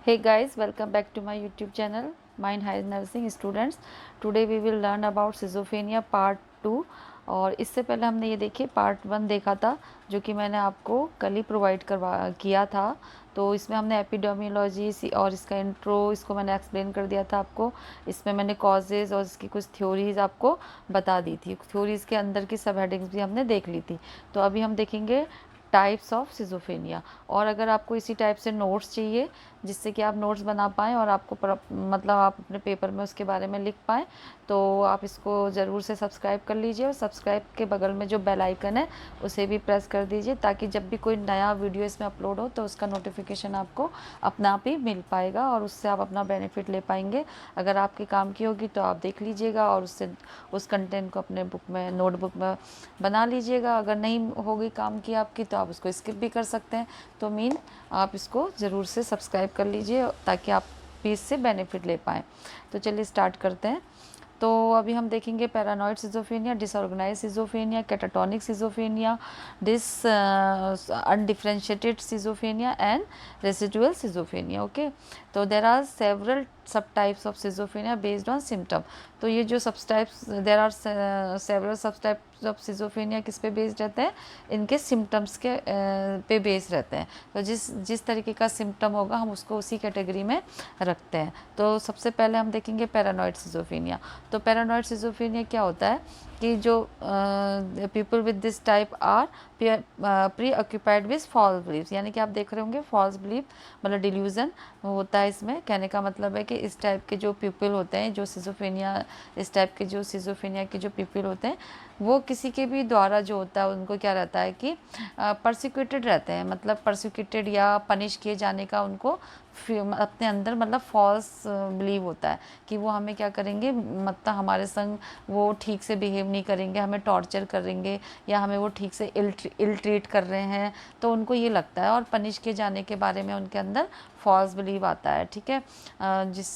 Hey guys, welcome back to my YouTube channel Mind High Nursing Students. Today we will learn about schizophrenia part 2। और इससे पहले हमने ये देखिए part 1 देखा था, जो कि मैंने आपको कल ही प्रोवाइड किया था। तो इसमें हमने एपिडेमियोलॉजी और इसका इंट्रो इसको मैंने एक्सप्लेन कर दिया था आपको। इसमें मैंने कॉजेज़ और इसकी कुछ थ्योरीज़ आपको बता दी थी। थ्योरीज़ के अंदर की सब हेडिंग्स भी हमने देख ली थी। तो अभी हम देखेंगे टाइप्स ऑफ सिजोफेनिया। और अगर आपको इसी टाइप से नोट्स चाहिए जिससे कि आप नोट्स बना पाएँ और आपको मतलब आप अपने पेपर में उसके बारे में लिख पाएँ, तो आप इसको ज़रूर से सब्सक्राइब कर लीजिए। और सब्सक्राइब के बगल में जो बेल आइकन है उसे भी प्रेस कर दीजिए, ताकि जब भी कोई नया वीडियो इसमें अपलोड हो तो उसका नोटिफिकेशन आपको अपने आप ही मिल पाएगा और उससे आप अपना बेनिफिट ले पाएंगे। अगर आपके काम की होगी तो आप देख लीजिएगा और उससे उस कंटेंट को अपने बुक में नोटबुक में बना लीजिएगा। अगर नहीं होगी काम की आपकी तो आप उसको स्किप भी कर सकते हैं। तो आप इसको ज़रूर से सब्सक्राइब कर लीजिए ताकि आप भी इससे बेनिफिट ले पाएँ। तो चलिए स्टार्ट करते हैं। तो अभी हम देखेंगे paranoid schizophrenia, disorganise schizophrenia, catatonic schizophrenia, undifferentiated schizophrenia and residual schizophrenia. Okay, तो देर आर सेवरल सब types of schizophrenia based on symptom. तो ये जो सब टाइप्स, देर आर सेवरल सब टाइप्स ऑफ सिजोफेनिया किस पे बेस्ड रहते हैं? इनके सिम्टम्स के पे बेस्ड रहते हैं। तो जिस तरीके का सिम्टम होगा हम उसको उसी कैटेगरी में रखते हैं। तो सबसे पहले हम देखेंगे पैरानॉइड सिजोफेनिया। तो पैरानॉइड सिजोफेनिया क्या होता है कि जो people with this type are preoccupied with false beliefs, यानी कि आप देख रहे होंगे फॉल्स बिलीव मतलब डिल्यूजन होता है। इसमें कहने का मतलब है कि इस टाइप के जो पीपल होते हैं, जो सिजोफेनिया, इस टाइप के जो सिजोफेनिया के जो पीपल होते हैं, वो किसी के भी द्वारा जो होता है उनको क्या रहता है कि परसिक्यूटेड रहते हैं, मतलब परसिक्यूटेड या पनिश किए जाने का उनको अपने अंदर मतलब फॉल्स बिलीव होता है कि वो हमें क्या करेंगे, मतलब हमारे संग वो ठीक से बिहेव नहीं करेंगे, हमें टॉर्चर करेंगे या हमें वो ठीक से इल ट्रीट कर रहे हैं। तो उनको ये लगता है और पनिश किए जाने के बारे में उनके अंदर फॉल्स बिलीव आता है। ठीक है, जिस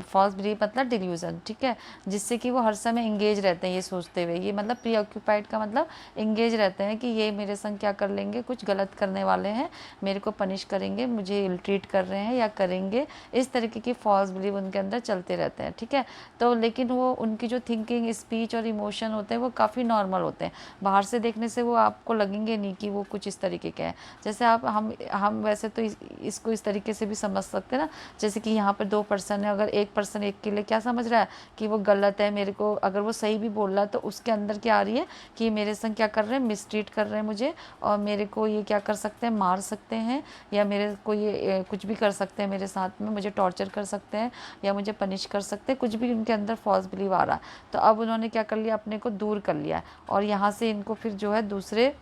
फॉल्स बिलीव मतलब डिल्यूजन। ठीक है, जिससे कि वो हर समय इंगेज रहते हैं ये सोचते हुए, ये मतलब प्री ऑक्यूपाइड का मतलब इंगेज रहते हैं कि ये मेरे संग क्या कर लेंगे, कुछ गलत करने वाले हैं, मेरे को पनिश करेंगे, मुझे इल ट्रीट कर रहे हैं या करेंगे। इस तरीके की फॉल्स बिलीव उनके अंदर चलते रहते हैं। ठीक है, तो लेकिन वो उनकी जो थिंकिंग, स्पीच और इमोशन होते हैं वो काफ़ी नॉर्मल होते हैं। बाहर से देखने से वो आपको लगेंगे नहीं कि वो कुछ इस तरीके के हैं। जैसे हम वैसे तो इसको इस तरीके से भी समझ सकते हैं ना, जैसे कि यहाँ पर 2 पर्सन है, अगर एक पर्सन एक के लिए क्या समझ रहा है कि वो गलत है, मेरे को अगर वो सही भी बोल रहा है तो उसके अंदर क्या आ रही है कि मेरे संग क्या कर रहे हैं, मिसट्रीट कर रहे हैं मुझे, और मेरे को ये क्या कर सकते हैं, मार सकते हैं, या मेरे को ये कुछ भी कर सकते हैं मेरे साथ में, मुझे टॉर्चर कर सकते हैं या मुझे पनिश कर सकते हैं, कुछ भी उनके अंदर फॉल्स बिलीव आ रहा है। तो अब उन्होंने क्या कर लिया, अपने को दूर कर लिया है और यहाँ से इनको फिर जो है दूसरे,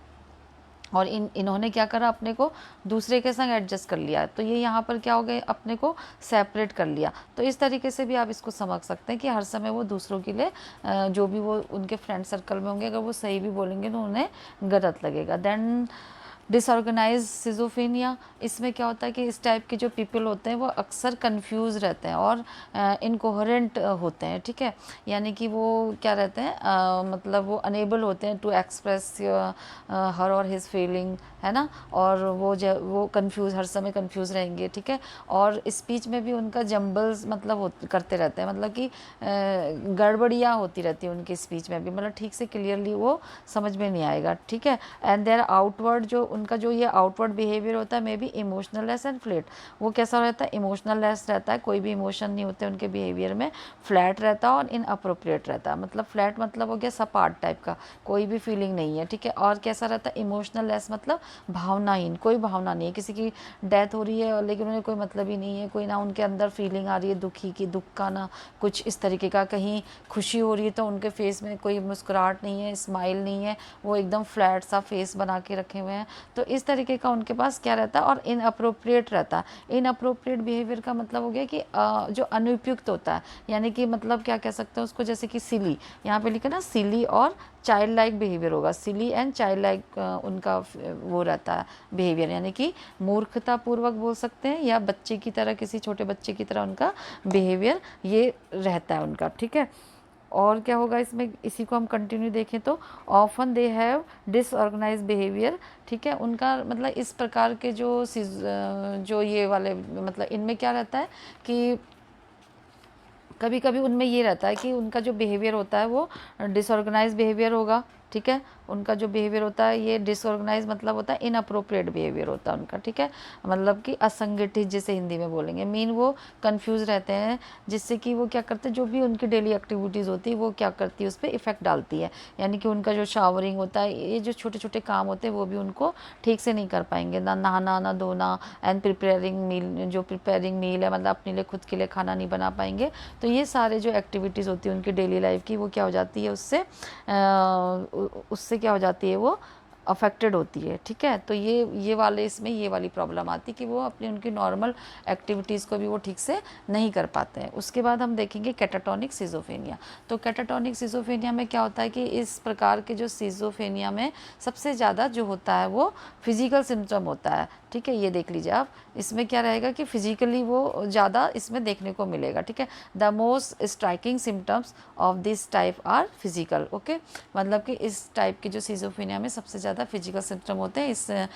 और इन्होंने क्या करा, अपने को दूसरे के संग एडजस्ट कर लिया। तो ये यहाँ पर क्या हो गए, अपने को सेपरेट कर लिया। तो इस तरीके से भी आप इसको समझ सकते हैं कि हर समय वो दूसरों के लिए जो भी वो उनके फ्रेंड सर्कल में होंगे, अगर वो सही भी बोलेंगे तो उन्हें गलत लगेगा। देन डिसऑर्गेनाइज सिजोफेनिया, इसमें क्या होता है कि इस टाइप के जो पीपल होते हैं वो अक्सर कंफ्यूज रहते हैं और इनकोहेरेंट होते हैं। ठीक है, यानी कि वो क्या रहते हैं, मतलब वो अनेबल होते हैं टू एक्सप्रेस हर और हिज फीलिंग, है ना, और वो कंफ्यूज, हर समय कंफ्यूज रहेंगे। ठीक है, और स्पीच में भी उनका जम्बल्स मतलब करते रहते हैं, मतलब कि गड़बड़ियाँ होती रहती है उनकी स्पीच में भी, मतलब ठीक से क्लियरली वो समझ में नहीं आएगा। ठीक है, एंड देयर आउटवर्ड, जो उनका जो ये आउटवर्ड बिहेवियर होता है, may be emotional less and flat. वो कैसा रहता है, इमोशनल लेस रहता है, कोई भी इमोशन नहीं होते उनके बिहेवियर में, फ्लैट रहता है और इनअप्रोप्रिएट रहता है। मतलब फ्लैट मतलब हो गया सपाट टाइप का, कोई भी फीलिंग नहीं है। ठीक है, और कैसा रहता है, इमोशनल लेस मतलब भावनाहीन, कोई भावना नहीं है, किसी की डेथ हो रही है लेकिन उन्हें कोई मतलब ही नहीं है, कोई ना उनके अंदर फीलिंग आ रही है दुखी की, दुख का ना कुछ इस तरीके का, कहीं खुशी हो रही है तो उनके फेस में कोई मुस्कुराहट नहीं है, स्माइल नहीं है, वो एकदम फ्लैट सा फेस बना के रखे हुए हैं। तो इस तरीके का उनके पास क्या रहता है, और इनअप्रोप्रिएट रहता है। इनअप्रोप्रिएट बिहेवियर का मतलब हो गया कि जो अनुपयुक्त होता है, यानी कि मतलब क्या कह सकते हैं उसको, जैसे कि सिली, यहाँ पे लिखा ना सिली और चाइल्ड लाइक बिहेवियर होगा, सिली एंड चाइल्ड लाइक उनका वो रहता है बिहेवियर, यानी कि मूर्खतापूर्वक बोल सकते हैं या बच्चे की तरह, किसी छोटे बच्चे की तरह उनका बिहेवियर ये रहता है उनका। ठीक है, और क्या होगा इसमें, इसी को हम कंटिन्यू देखें तो often they have disorganise behaviour, ठीक है, उनका मतलब इस प्रकार के जो ये वाले मतलब इनमें क्या रहता है कि कभी कभी उनमें ये रहता है कि उनका जो बिहेवियर होता है वो डिसऑर्गेनाइज बिहेवियर होगा, ठीक है, उनका जो बिहेवियर होता है ये डिसऑर्गेनाइज मतलब होता है इनअप्रोप्रिएट बिहेवियर होता है उनका, ठीक है, मतलब कि असंगठित जिसे हिंदी में बोलेंगे, मीन वो कंफ्यूज रहते हैं, जिससे कि वो क्या करते हैं, जो भी उनकी डेली एक्टिविटीज़ होती है वो क्या करती है उस पर इफेक्ट डालती है, यानी कि उनका जो शावरिंग होता है, ये जो छोटे छोटे काम होते हैं वो भी उनको ठीक से नहीं कर पाएंगे, ना नहाना ना धोना, एंड प्रिपेयरिंग मील, जो प्रिपेयरिंग मील है मतलब अपने लिए खुद के लिए खाना नहीं बना पाएंगे। तो ये सारे जो एक्टिविटीज़ होती है उनकी डेली लाइफ की, वो क्या हो जाती है उससे क्या हो जाती है, वो अफेक्टेड होती है, ठीक है। तो ये वाले इसमें ये वाली प्रॉब्लम आती है कि वो अपनी उनकी नॉर्मल एक्टिविटीज़ को भी वो ठीक से नहीं कर पाते हैं। उसके बाद हम देखेंगे कैटाटोनिक सिजोफेनिया। तो कैटाटोनिक सिजोफेनिया में क्या होता है कि इस प्रकार के जो सिजोफेनिया में सबसे ज़्यादा जो होता है वो फिजिकल सिम्टम होता है, ठीक है, ये देख लीजिए आप, इसमें क्या रहेगा कि फिजिकली वो ज़्यादा इसमें देखने को मिलेगा, ठीक है। The most striking symptoms of this type are physical, okay, मतलब कि इस टाइप के जो सिजोफेनिया में सबसे ज़्यादा फिजिकल सिम्टम होते हैं।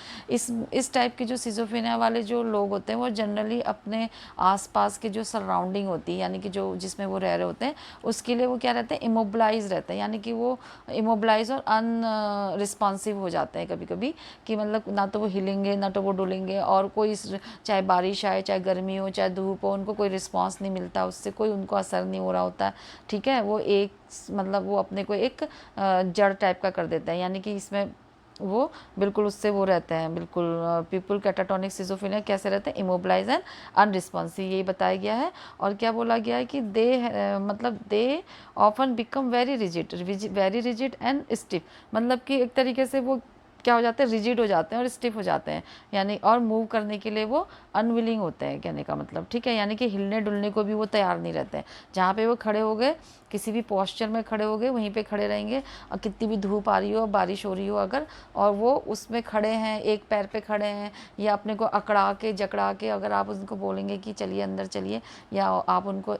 इस टाइप के जो सिजोफेनिया वाले जो लोग होते हैं वो जनरली अपने आसपास के जो सराउंडिंग होती है, यानी कि जो जिसमें वो रह रहे होते हैं उसके लिए वो क्या रहते हैं, इमोबलाइज रहते हैं, यानी कि वो इमोबलाइज और अनरिस्पॉन्सिव हो जाते हैं कभी कभी, कि मतलब ना तो वो हिलेंगे ना तो वो डुलेंगे, और कोई चाहे बारिश आए चाहे गर्मी हो चाहे धूप हो उनको कोई रिस्पांस नहीं मिलता, उससे कोई उनको असर नहीं हो रहा होता, ठीक है। वो एक मतलब वो अपने को एक जड़ टाइप का कर देता है, यानी कि इसमें वो बिल्कुल उससे वो रहते हैं, बिल्कुल पीपल कैटाटोनिक सिजोफ्रेनिया कैसे रहते हैं, इमोबलाइज एंड अनरिस्पॉन्सिव, यही बताया गया है। और क्या बोला गया है कि मतलब they often become very rigid and stiff, मतलब कि एक तरीके से वो क्या हो जाते हैं, रिजिड हो जाते हैं और स्टिफ हो जाते हैं, यानी और मूव करने के लिए वो अनविलिंग होते हैं, कहने का मतलब, ठीक है, यानी कि हिलने डुलने को भी वो तैयार नहीं रहते हैं। जहाँ पे वो खड़े हो गए, किसी भी पोस्चर में खड़े हो गए वहीं पे खड़े रहेंगे, और कितनी भी धूप आ रही हो बारिश हो रही हो अगर, और वो उसमें खड़े हैं, एक पैर पे खड़े हैं, या अपने को अकड़ा के जकड़ा के अगर आप उनको बोलेंगे कि चलिए अंदर चलिए, या आप उनको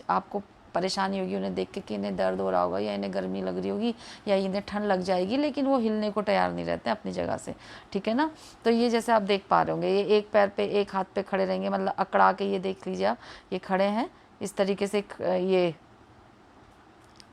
आपको परेशानी होगी उन्हें देख के कि इन्हें दर्द हो रहा होगा या इन्हें गर्मी लग रही होगी या इन्हें ठंड लग जाएगी, लेकिन वो हिलने को तैयार नहीं रहते अपनी जगह से, ठीक है ना। तो ये जैसे आप देख पा रहे होंगे, ये एक पैर पे एक हाथ पे खड़े रहेंगे, मतलब अकड़ा के, ये देख लीजिए आप, ये खड़े हैं इस तरीके से,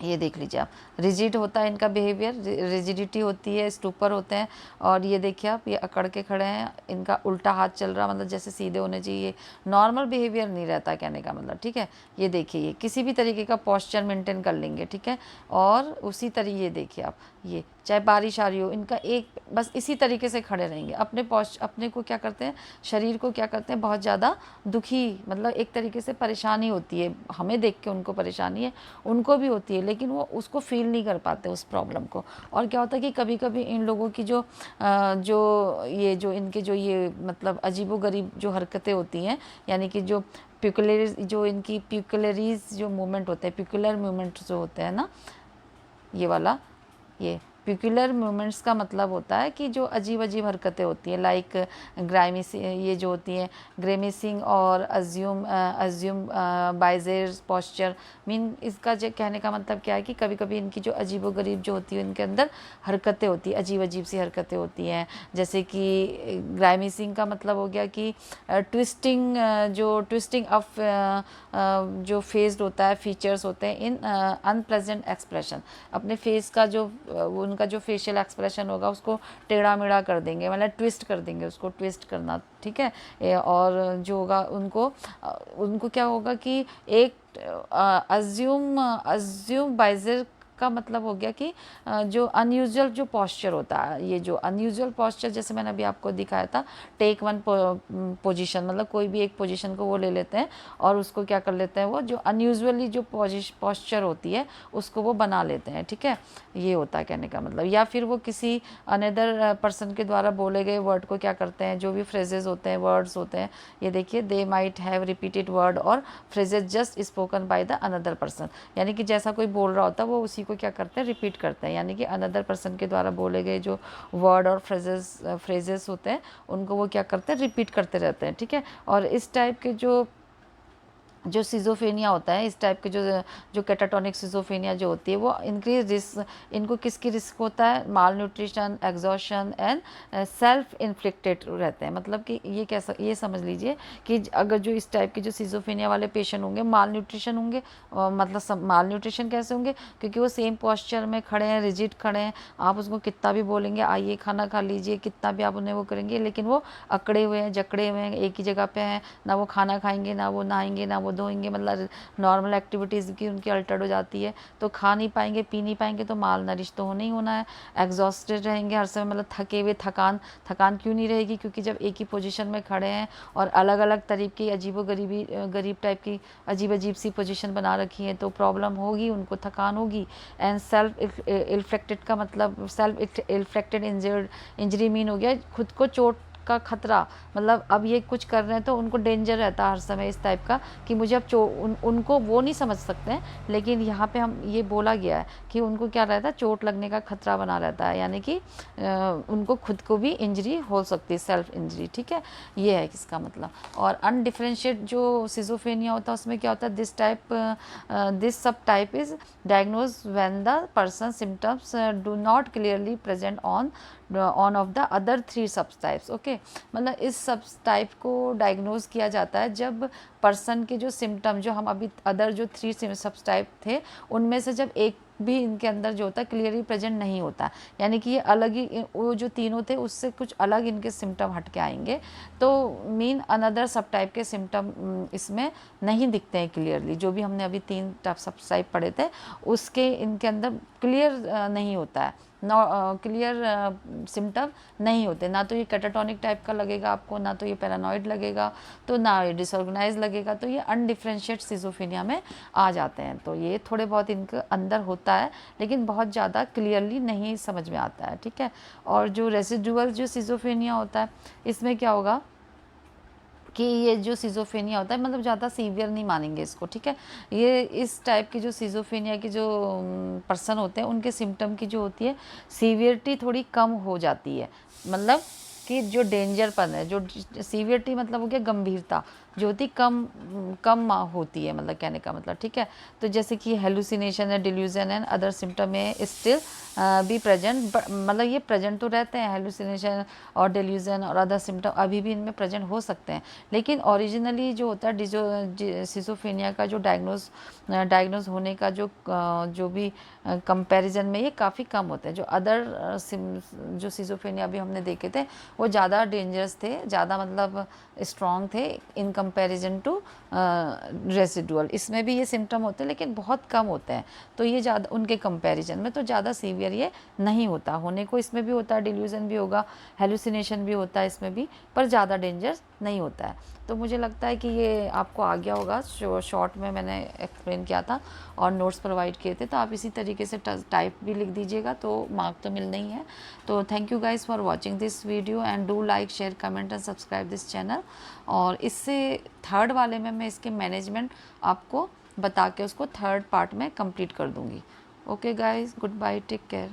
ये देख लीजिए आप, रिजिड होता है इनका बिहेवियर, रिजिडिटी होती है, स्टूपर होते हैं, और ये देखिए आप, ये अकड़ के खड़े हैं, इनका उल्टा हाथ चल रहा, मतलब जैसे सीधे होने चाहिए, नॉर्मल बिहेवियर नहीं रहता कहने का मतलब, ठीक है। ये देखिए, ये किसी भी तरीके का पोस्चर मेंटेन कर लेंगे, ठीक है, और उसी तरीके, ये देखिए आप, ये चाहे बारिश आ रही हो, इनका एक बस इसी तरीके से खड़े रहेंगे, अपने को क्या करते हैं, शरीर को क्या करते हैं, बहुत ज़्यादा दुखी, मतलब एक तरीके से परेशानी होती है, हमें देख के उनको परेशानी है, उनको भी होती है, लेकिन वो उसको फील नहीं कर पाते उस प्रॉब्लम को। और क्या होता है कि कभी कभी इन लोगों की जो इनके जो ये मतलब अजीबोगरीब जो हरकतें होती हैं, यानी कि जो इनकी प्यूकुलरीज जो मूवमेंट होते हैं, प्यूकुलर मूवमेंट जो होते हैं ना, ये वाला, ये प्यूकुलर मूवमेंट्स का मतलब होता है कि जो अजीब अजीब हरकतें होती हैं, लाइक ये जो होती हैं ग्रेमिसिंग और अज्यूम बाइजेर पोस्चर, मीन इसका जो कहने का मतलब क्या है कि कभी कभी इनकी जो अजीबोगरीब जो होती है इनके अंदर हरकतें होती हैं, अजीब अजीब सी हरकतें होती हैं, जैसे कि ग्राइमिसिंग का मतलब हो गया कि ट्विस्टिंग ऑफ जो फेस्ड होता है, फीचर्स होते हैं इन अनप्लेजेंट एक्सप्रेशन, अपने फेस का जो उनका जो फेशियल एक्सप्रेशन होगा उसको टेढ़ा मेढ़ा कर देंगे, मतलब ट्विस्ट कर देंगे, उसको ट्विस्ट करना, ठीक है। और जो होगा उनको क्या होगा कि एक अज्यूम बाइजर का मतलब हो गया कि जो अनयूजुअल जो पॉस्चर होता है, ये जो अनयूजुअल पॉस्चर जैसे मैंने अभी आपको दिखाया था, टेक वन पोजीशन, मतलब कोई भी एक पोजीशन को वो ले लेते हैं और उसको क्या कर लेते हैं, वो जो अनयूजुअली जो पॉस्चर होती है उसको वो बना लेते हैं, ठीक है, ये होता है कहने का मतलब। या फिर वो किसी अनदर पर्सन के द्वारा बोले गए वर्ड को क्या करते हैं, जो भी फ्रेजेस होते हैं, वर्ड्स होते हैं, ये देखिए, they might have repeated word or phrases just spoken by the another person, यानी कि जैसा कोई बोल रहा होता है वो उसी को क्या करते हैं, रिपीट करते हैं, यानी कि अनदर पर्सन के द्वारा बोले गए जो वर्ड और फ्रेजेस होते हैं उनको वो क्या करते हैं, रिपीट करते रहते हैं, ठीक है। और इस टाइप के जो जो सिज़ोफ्रेनिया होता है, इस टाइप के जो कैटाटोनिक सिज़ोफ्रेनिया जो होती है, वो इंक्रीज रिस्क, इनको किसकी रिस्क होता है, malnutrition, exhaustion and self inflicted रहते हैं। मतलब कि ये समझ लीजिए कि अगर जो इस टाइप के जो सिज़ोफ्रेनिया वाले पेशेंट होंगे, माल न्यूट्रिशन होंगे, मतलब माल न्यूट्रिशन कैसे होंगे, क्योंकि वो सेम पॉस्चर में खड़े हैं, रिजिड खड़े हैं, आप उसको कितना भी बोलेंगे आइए खाना खा लीजिए, कितना भी आप उन्हें वो करेंगे, लेकिन वो अकड़े हुए हैं, जकड़े हुए हैं, एक ही जगह पे हैं, ना वो खाना खाएंगे, ना वो नहाएंगे, ना वो धोएंगे, मतलब नॉर्मल एक्टिविटीज़ की उनकी अल्टर्ड हो जाती है, तो खा नहीं पाएंगे, पी नहीं पाएंगे, तो माल नरिश तो होना ही होना है। एग्जॉस्टेड रहेंगे हर समय, मतलब थके हुए, थकान क्यों नहीं रहेगी, क्योंकि जब एक ही पोजीशन में खड़े हैं और अलग अलग तरीके की गरीब टाइप की अजीब सी पोजीशन बना रखी है, तो प्रॉब्लम होगी, उनको थकान होगी। एंड सेल्फ इन्फेक्टेड का मतलब, सेल्फ इन्फेक्टेड इंजरी मीन हो गया खुद को चोट का खतरा, मतलब अब ये कुछ कर रहे हैं तो उनको डेंजर रहता है हर समय इस टाइप का, कि मुझे अब उनको वो नहीं समझ सकते हैं, लेकिन यहाँ पे हम ये बोला गया है कि उनको क्या रहता है, चोट लगने का खतरा बना रहता है, यानी कि उनको खुद को भी इंजरी हो सकती है, सेल्फ इंजरी, ठीक है, ये है इसका मतलब। और अनडिफरेंशिएट जो सिज़ोफ्रेनिया होता है उसमें क्या होता है, दिस सब type is diagnose when the person symptoms do not clearly present on off the other 3 सब टाइप्स। ओके, मतलब इस सब टाइप को डायग्नोज किया जाता है जब पर्सन के जो सिम्टम, जो हम अभी अदर जो 3 सब टाइप थे उनमें से जब एक भी इनके अंदर जो होता है क्लियरली प्रेजेंट नहीं होता, यानी कि ये अलग ही, वो जो तीनों थे उससे कुछ अलग इनके सिम्टम हट के आएंगे, तो मीन अनदर सब टाइप के सिम्टम इसमें नहीं दिखते हैं क्लियरली। जो भी हमने अभी 3 सब टाइप पढ़े थे उसके इनके अंदर क्लियर नहीं होता है, क्लियर सिम्टम नहीं होते, ना तो ये कैटाटोनिक टाइप का लगेगा आपको, ना तो ये पैरानॉइड लगेगा, तो ना ये डिसऑर्गेनाइज लगेगा, तो ये अनडिफरेंशिएट सिज़ोफ्रेनिया में आ जाते हैं। तो ये थोड़े बहुत इनके अंदर होता है, लेकिन बहुत ज़्यादा क्लियरली नहीं समझ में आता है, ठीक है। और जो रेसिडुअल जो सिज़ोफ्रेनिया होता है, इसमें क्या होगा कि ये जो सिज़ोफ्रेनिया होता है, मतलब ज़्यादा सीवियर नहीं मानेंगे इसको, ठीक है। ये इस टाइप की जो सिज़ोफ्रेनिया की जो पर्सन होते हैं उनके सिम्टम की जो होती है सीवियरिटी थोड़ी कम हो जाती है, मतलब कि जो डेंजरपन है, जो सीवियरिटी मतलब हो गया गंभीरता, जो होती कम होती है, मतलब कहने का मतलब, ठीक है। तो जैसे कि हेलुसिनेशन है, डिल्यूजन एंड अदर सिम्टम में स्टिल भी प्रेजेंट, मतलब ये प्रेजेंट तो रहते हैं, हेलुसिनेशन और डिल्यूजन और अदर सिम्टम अभी भी इनमें प्रेजेंट हो सकते हैं, लेकिन ओरिजिनली जो होता है सिज़ोफ्रेनिया का जो डायग्नोज होने का जो भी कंपैरिजन में ये काफ़ी कम होते हैं। जो अदर जो सिज़ोफ्रेनिया अभी हमने देखे थे वो ज़्यादा डेंजरस थे, ज़्यादा मतलब स्ट्रॉन्ग थे इन कंपैरिजन टू रेसिडुअल। इसमें भी ये सिम्टम होते हैं लेकिन बहुत कम होते हैं, तो ये ज़्यादा उनके कंपैरिजन में तो ज़्यादा सीवियर ये नहीं होता, होने को इसमें भी होता है, डिल्यूजन भी होगा, हेलुसिनेशन भी होता है इसमें भी, पर ज़्यादा डेंजरस नहीं होता है। तो मुझे लगता है कि ये आपको आ गया होगा, शॉर्ट में मैंने एक्सप्लेन किया था और नोट्स प्रोवाइड किए थे, तो आप इसी तरीके से टाइप भी लिख दीजिएगा तो मार्क तो मिलना ही है। तो thank you guys for watching this video and do like, share, comment and subscribe this channel. और इससे थर्ड वाले में मैं इसके मैनेजमेंट आपको बता के उसको थर्ड पार्ट में कंप्लीट कर दूँगी। Okay guys, good bye, take care.